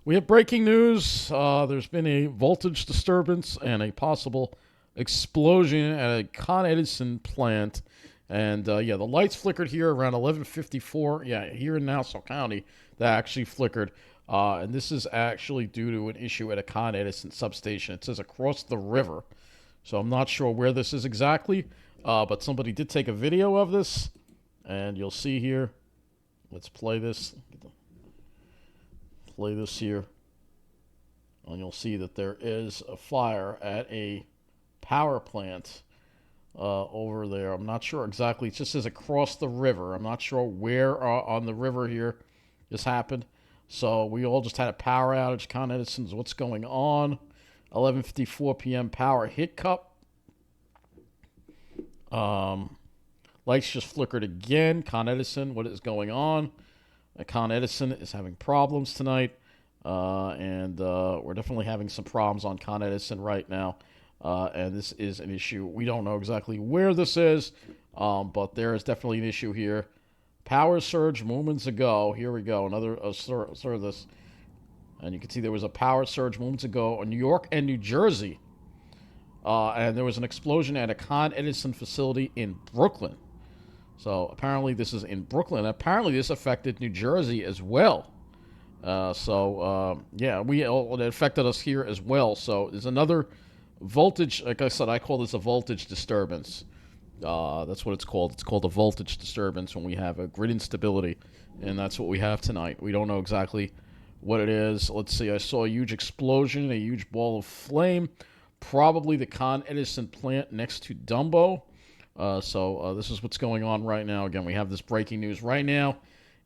We have breaking news. There's been a voltage disturbance and a possible explosion at a Con Edison plant. And yeah, the lights flickered here around 11:54. Yeah, here in Nassau County, that actually flickered. And this is actually due to an issue at a Con Edison substation. It says across the river. So I'm not sure where this is exactly, but somebody did take a video of this. And you'll see here. Let's play this. Play this here. And you'll see that there is a fire at a power plant over there. I'm not sure exactly. It just says across the river. I'm not sure where on the river here this happened. So we all just had a power outage. Con Edison's what's going on. 11:54 p.m. power hit cup. Lights just flickered again. Con Edison, what is going on? Con Edison is having problems tonight. And we're definitely having some problems on Con Edison right now. And this is an issue. We don't know exactly where this is, but there is definitely an issue here. Power surge moments ago. Here we go. Another sort of this. And you can see there was a power surge moments ago in New York and New Jersey. And there was an explosion at a Con Edison facility in Brooklyn. So apparently this is in Brooklyn. Apparently this affected New Jersey as well. Yeah, it affected us here as well. So there's another voltage. Like I said, I call this a voltage disturbance. That's what it's called. It's called a voltage disturbance when we have a grid instability, and that's what we have tonight. We don't know exactly what it is. Let's see. I saw a huge explosion, a huge ball of flame. Probably the Con Edison plant next to Dumbo. This is what's going on right now. Again, we have this breaking news right now.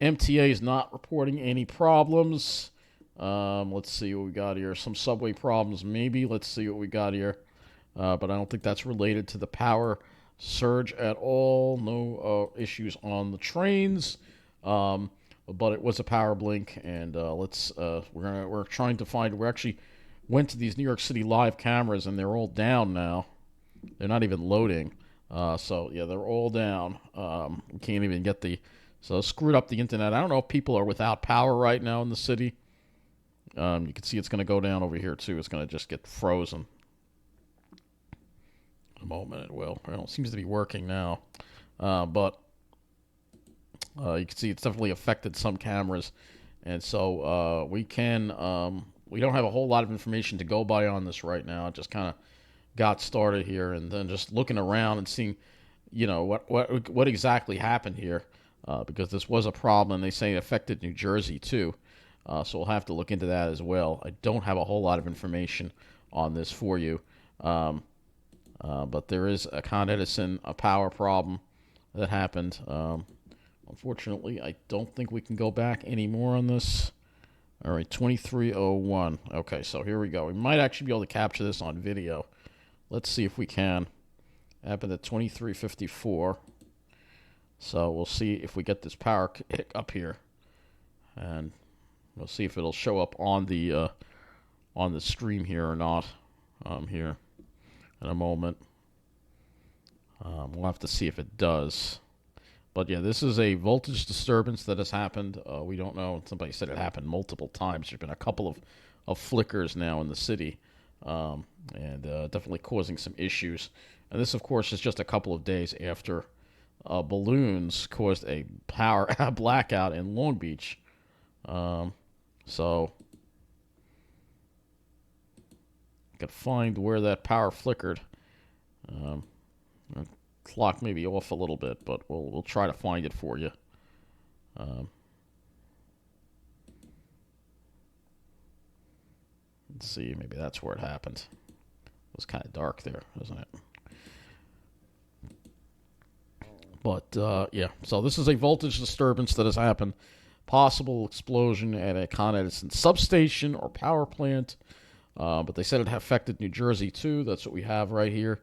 MTA is not reporting any problems. Let's see what we got here. Some subway problems, maybe. Let's see what we got here. But I don't think that's related to the power surge at all. No issues on the trains. But it was a power blink, and we're trying to find. We actually went to these New York City live cameras, and they're all down now. They're not even loading. Yeah, they're all down. We can't even get the. So screwed up the internet. I don't know if people are without power right now in the city. You can see it's going to go down over here too. It's going to just get frozen. A moment it will. Well, it seems to be working now. But you can see it's definitely affected some cameras. And so we don't have a whole lot of information to go by on this right now. It just kind of got started here, and then just looking around and seeing, what exactly happened here. Because this was a problem, and they say it affected New Jersey too. So we'll have to look into that as well. I don't have a whole lot of information on this for you. But there is a Con Edison, a power problem that happened. Unfortunately, I don't think we can go back anymore on this. All right, 2301. Okay, so here we go. We might actually be able to capture this on video. Let's see if we can. It happened at 2354. So we'll see if we get this power up here, and we'll see if it'll show up on the stream here or not. Here in a moment, we'll have to see if it does. But yeah, this is a voltage disturbance that has happened. We don't know. Somebody said it happened multiple times. There's been a couple of flickers now in the city, and definitely causing some issues. And this, of course, is just a couple of days after. Balloons caused a power blackout in Long Beach. So I could find where that power flickered. The clock may be off a little bit, but we'll try to find it for you. Let's see, maybe that's where it happened. It was kind of dark there, wasn't it? But, yeah, so this is a voltage disturbance that has happened. Possible explosion at a Con Edison substation or power plant. But they said it affected New Jersey, too. That's what we have right here.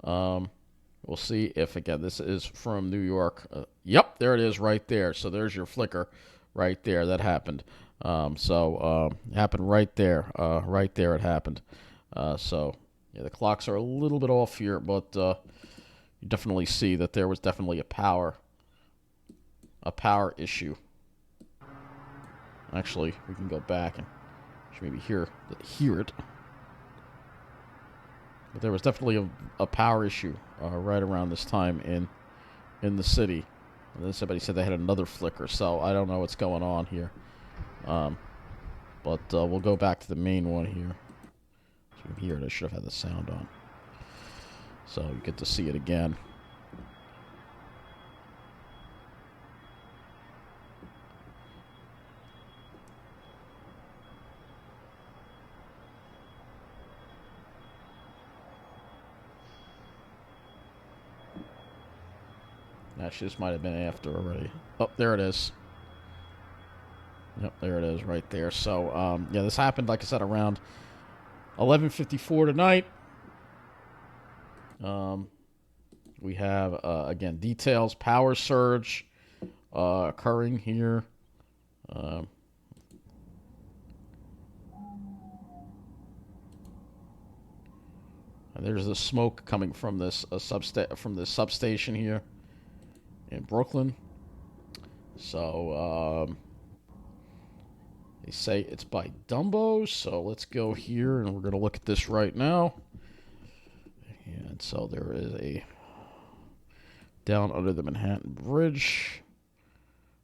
We'll see if, again, this is from New York. Yep, there it is right there. So there's your flicker right there. That happened. It happened right there. Right there it happened. Yeah, the clocks are a little bit off here, but... you definitely see that there was definitely a power issue. Actually, we can go back and Should maybe hear it. But there was definitely a power issue right around this time in the city. And then somebody said they had another flicker, so I don't know what's going on here. But we'll go back to the main one here. So you can hear it. I should have had the sound on. So you get to see it again. Actually, this might have been after already. Oh, there it is. Yep, there it is right there. So, yeah, this happened, like I said, around 11:54 tonight. We have, again, details, power surge occurring here. And there's the smoke coming from this substation here in Brooklyn. So, they say it's by Dumbo, so let's go here, and we're going to look at this right now. And so there is a down under the Manhattan Bridge,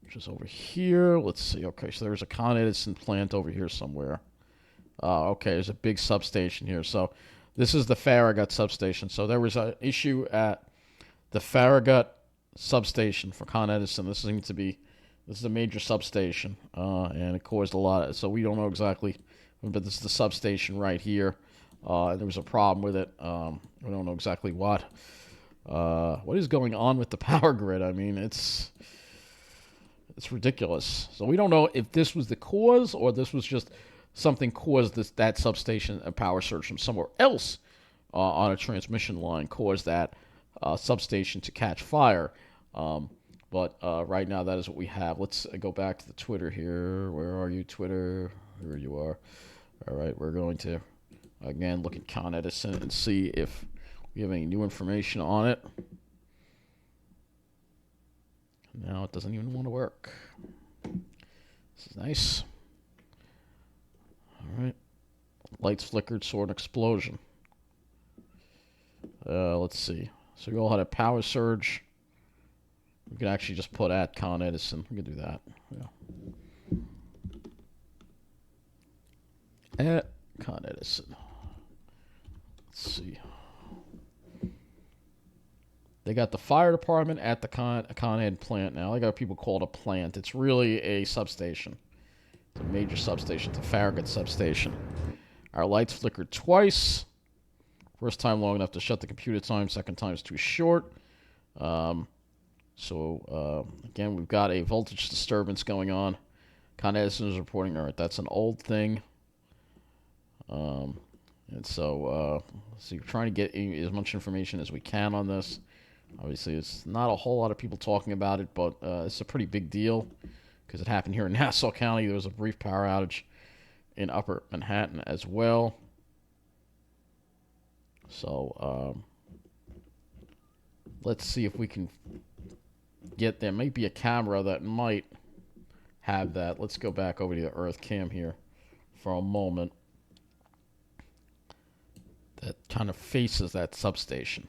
which is over here. Let's see. Okay, so there's a Con Edison plant over here somewhere. Okay, there's a big substation here. So this is the Farragut Substation. So there was an issue at the Farragut Substation for Con Edison. This is a major substation, and it caused a lot. So we don't know exactly, but this is the substation right here. There was a problem with it. We don't know exactly what. What is going on with the power grid? I mean, it's ridiculous. So we don't know if this was the cause or this was just something caused that substation, a power surge from somewhere else on a transmission line caused that substation to catch fire. But right now, that is what we have. Let's go back to the Twitter here. Where are you, Twitter? Here you are. All right, we're going to, again, look at Con Edison and see if we have any new information on it. Now it doesn't even want to work. This is nice. All right. Lights flickered, saw an explosion. Let's see. So we all had a power surge. We can actually just put at Con Edison. We can do that. Yeah. At Con Edison. Let's see. They got the fire department at the Con Ed plant now. They got people call it a plant. It's really a substation. It's a major substation. It's a Farragut substation. Our lights flickered twice. First time long enough to shut the computer time. Second time is too short. Again, we've got a voltage disturbance going on. Con Edison is reporting, all right, that's an old thing. And so we're trying to get as much information as we can on this. Obviously, it's not a whole lot of people talking about it, but it's a pretty big deal because it happened here in Nassau County. There was a brief power outage in Upper Manhattan as well. So let's see if we can get there. Might be a camera that might have that. Let's go back over to the Earth Cam here for a moment. That kind of faces that substation.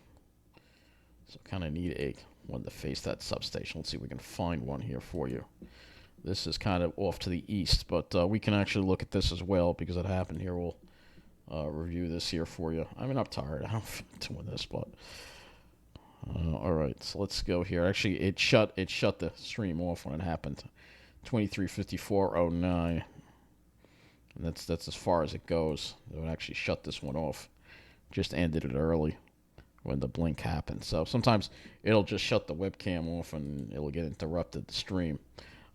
So kind of need one to face that substation. Let's see if we can find one here for you. This is kind of off to the east, but we can actually look at this as well because it happened here. We'll review this here for you. I mean, I'm tired. I don't feel doing this, but all right. So let's go here. Actually, it shut the stream off when it happened. 23:54:09, and that's as far as it goes. It would actually shut this one off. Just ended it early when the blink happened. So sometimes it'll just shut the webcam off and it'll get interrupted, the stream.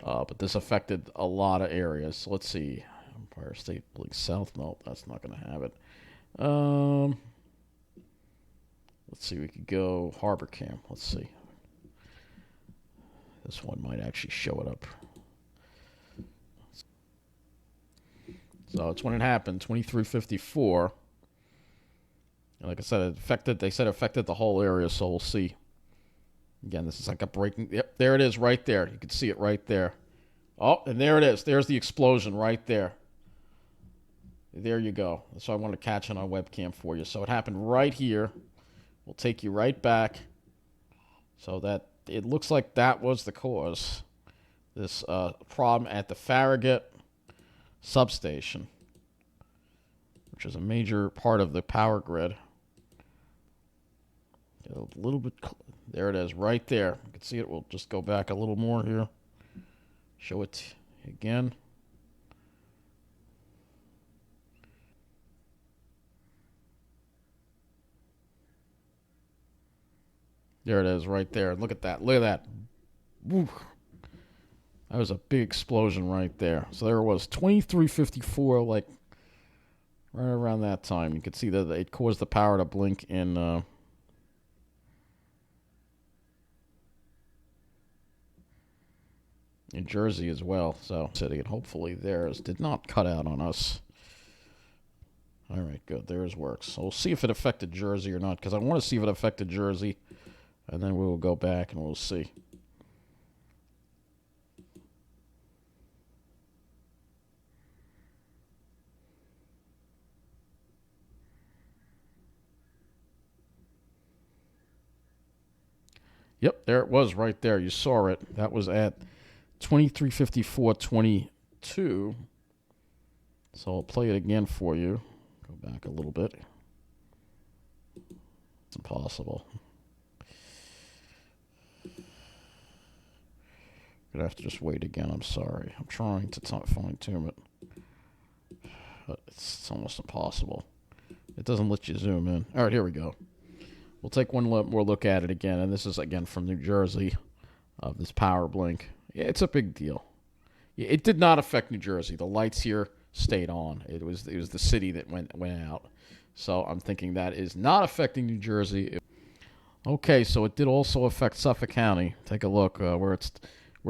But this affected a lot of areas. So let's see. Empire State Blink South. No, that's not going to have it. Let's see. We could go Harbor Cam. Let's see. This one might actually show it up. So it's when it happened, 23:54. And like I said, they said it affected the whole area, so we'll see. Again, this is like a breaking. Yep, there it is right there. You can see it right there. Oh, and there it is. There's the explosion right there. There you go. That's what I want to catch on our webcam for you. So it happened right here. We'll take you right back. So that it looks like that was the cause. This problem at the Farragut Substation, which is a major part of the power grid. Get a little bit. There it is, right there. You can see it. We'll just go back a little more here. Show it again. There it is, right there. Look at that. Look at that. Woo. That was a big explosion right there. So there it was, 2354, like right around that time. You could see that it caused the power to blink in Jersey as well. So city, and hopefully theirs did not cut out on us. All right, good. Theirs works. So we'll see if it affected Jersey or not, because I want to see if it affected Jersey, and then we will go back and we'll see. Yep, there it was right there. You saw it. That was at 2354.22. So I'll play it again for you. Go back a little bit. It's impossible. Gonna have to just wait again. I'm sorry. I'm trying to fine tune it, but it's almost impossible. It doesn't let you zoom in. All right, here we go. We'll take one more look at it again, and this is again from New Jersey. This power blink. Yeah, it's a big deal. It did not affect New Jersey. The lights here stayed on. It was the city that went out. So I'm thinking that is not affecting New Jersey. Okay, so it did also affect Suffolk County. Take a look where it's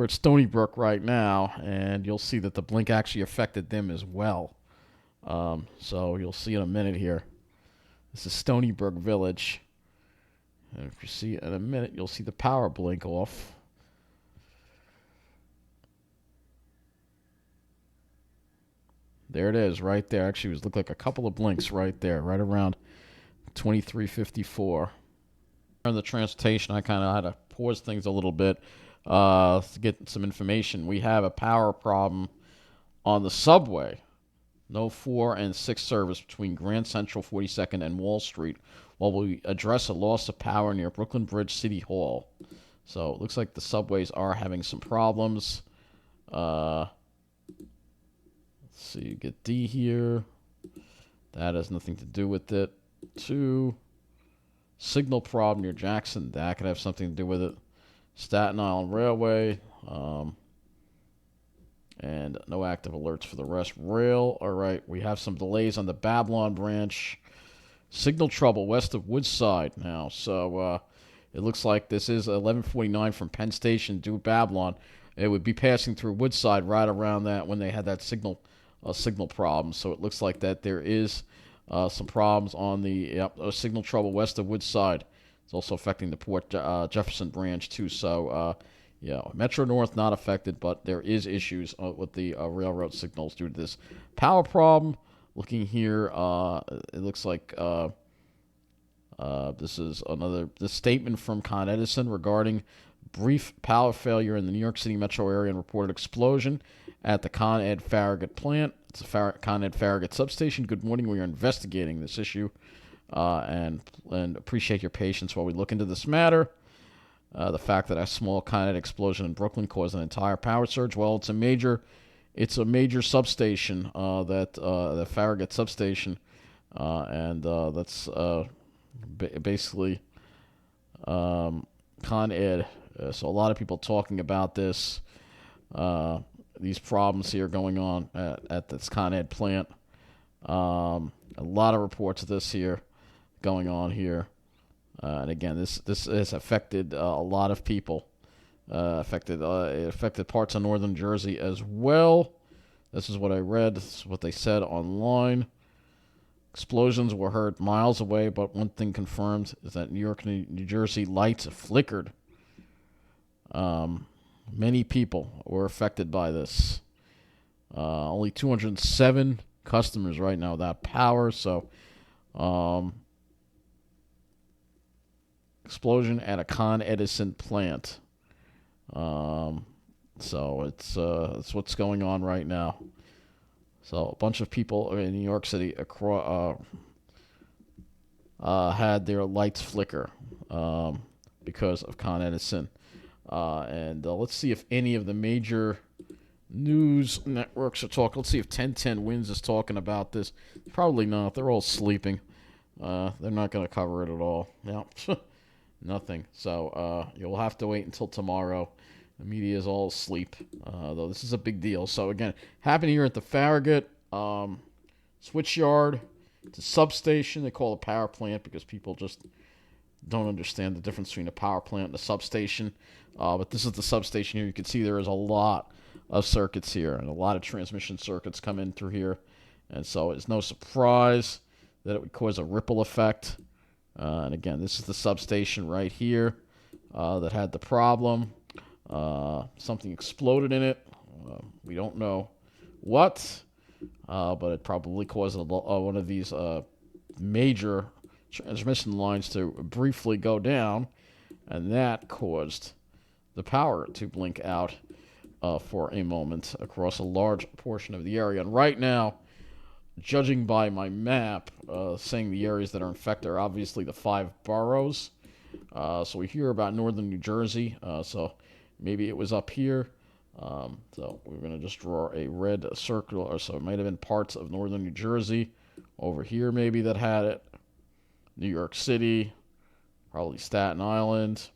Stony Brook right now, and you'll see that the blink actually affected them as well. So you'll see in a minute here. This is Stony Brook Village. And if you see in a minute, you'll see the power blink off. There it is, right there. Actually, it looked like a couple of blinks right there, right around 2354. On the transportation, I kind of had to pause things a little bit to get some information. We have a power problem on the subway. No 4 and 6 service between Grand Central 42nd and Wall Street, while we address a loss of power near Brooklyn Bridge City Hall. So it looks like the subways are having some problems. Let's see, get D here. That has nothing to do with it. 2, signal problem near Jackson. That could have something to do with it. Staten Island Railway. And no active alerts for the rest. Rail, all right. We have some delays on the Babylon branch. Signal trouble west of Woodside now. So it looks like this is 1149 from Penn Station to Babylon. It would be passing through Woodside right around that when they had that signal problem. So it looks like that there is some problems on the signal trouble west of Woodside. It's also affecting the Port Jefferson branch too. So yeah, Metro North not affected, but there is issues with the railroad signals due to this power problem. Looking here, it looks like this is this statement from Con Edison regarding brief power failure in the New York City metro area and reported explosion at the Con Ed Farragut plant. It's a Con Ed Farragut Substation. Good morning. We are investigating this issue and appreciate your patience while we look into this matter. The fact that a small Con Ed explosion in Brooklyn caused an entire power surge. Well, it's a major substation, the Farragut Substation, and that's basically Con Ed. So a lot of people talking about this, these problems here going on at this Con Ed plant. A lot of reports of this here going on here. And again, this has affected a lot of people. It affected parts of northern Jersey as well. This is what I read. This is what they said online. Explosions were heard miles away, but one thing confirmed is that New York and New Jersey lights flickered. Many people were affected by this. Only 207 customers right now without power. So, explosion at a Con Edison plant. So it's what's going on right now. So a bunch of people in New York City had their lights flicker because of Con Edison. And let's see if any of the major news networks are talking. Let's see if 1010 Wins is talking about this. Probably not. They're all sleeping. They're not going to cover it at all. Yeah, nothing. So you'll have to wait until tomorrow. The media is all asleep, though this is a big deal. So again, happened here at the Farragut switchyard. It's a substation. They call it a power plant because people just don't understand the difference between a power plant and a substation. But this is the substation here. You can see there is a lot of circuits here, and a lot of transmission circuits come in through here. And so it's no surprise that it would cause a ripple effect. And again, this is the substation right here that had the problem. Something exploded in it. We don't know what, but it probably caused one of these major transmission lines to briefly go down, and that caused the power to blink out for a moment across a large portion of the area. And right now, judging by my map, saying the areas that are infected are obviously the 5 boroughs. So we hear about northern New Jersey, so maybe it was up here. So we're going to just draw a red circle, or so it might have been parts of northern New Jersey over here maybe that had it. New York City, probably Staten Island,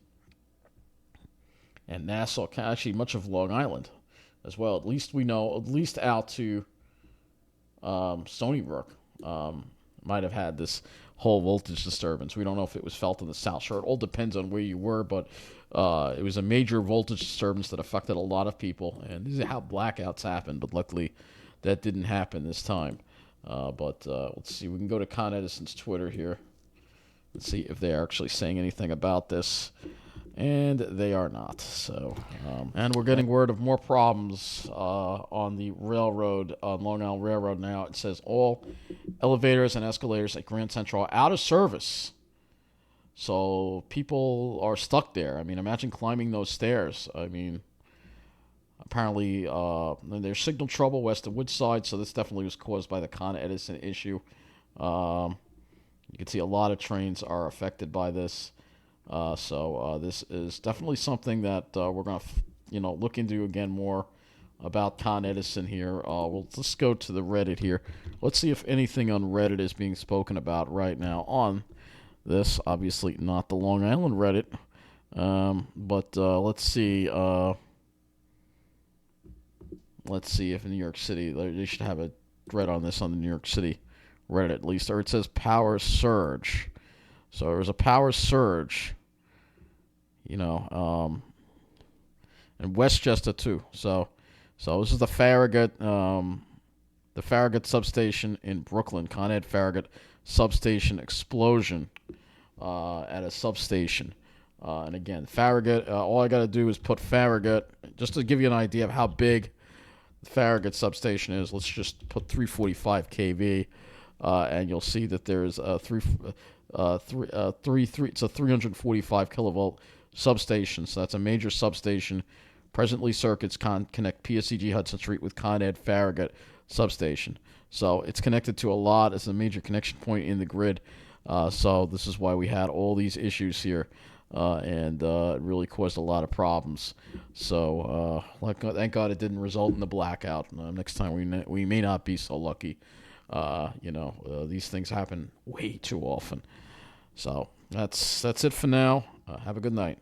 and Nassau, actually much of Long Island as well. At least we know, at least out to Stony Brook might have had this whole voltage disturbance. We don't know if it was felt in the South Shore. It all depends on where you were, but it was a major voltage disturbance that affected a lot of people, and this is how blackouts happen, but luckily that didn't happen this time. But let's see, we can go to Con Edison's Twitter here. Let's see if they're actually saying anything about this. And they are not. So, and we're getting word of more problems on the railroad, on Long Island Railroad now. It says all elevators and escalators at Grand Central are out of service. So people are stuck there. I mean, imagine climbing those stairs. I mean, apparently there's signal trouble west of Woodside, so this definitely was caused by the Con Edison issue. You can see a lot of trains are affected by this. So this is definitely something that we're going to, look into again more about Con Edison here. Let's go to the Reddit here. Let's see if anything on Reddit is being spoken about right now on this. Obviously not the Long Island Reddit, but let's see. Let's see if in New York City, they should have a thread on this on the New York City Reddit at least, or it says power surge. So there was a power surge, in Westchester too. So this is the Farragut Substation in Brooklyn. Con Ed Farragut Substation explosion at a substation. And again, Farragut. All I got to do is put Farragut just to give you an idea of how big the Farragut Substation is. Let's just put 345 kV, and you'll see that there's a it's a 345 kilovolt substation, so that's a major substation. Presently, circuits connect PSEG Hudson Street with Con Ed Farragut Substation. So it's connected to a lot. It's a major connection point in the grid. So this is why we had all these issues here, and it really caused a lot of problems. So thank God it didn't result in the blackout. Next time we may not be so lucky. These things happen way too often. So that's it for now. Have a good night.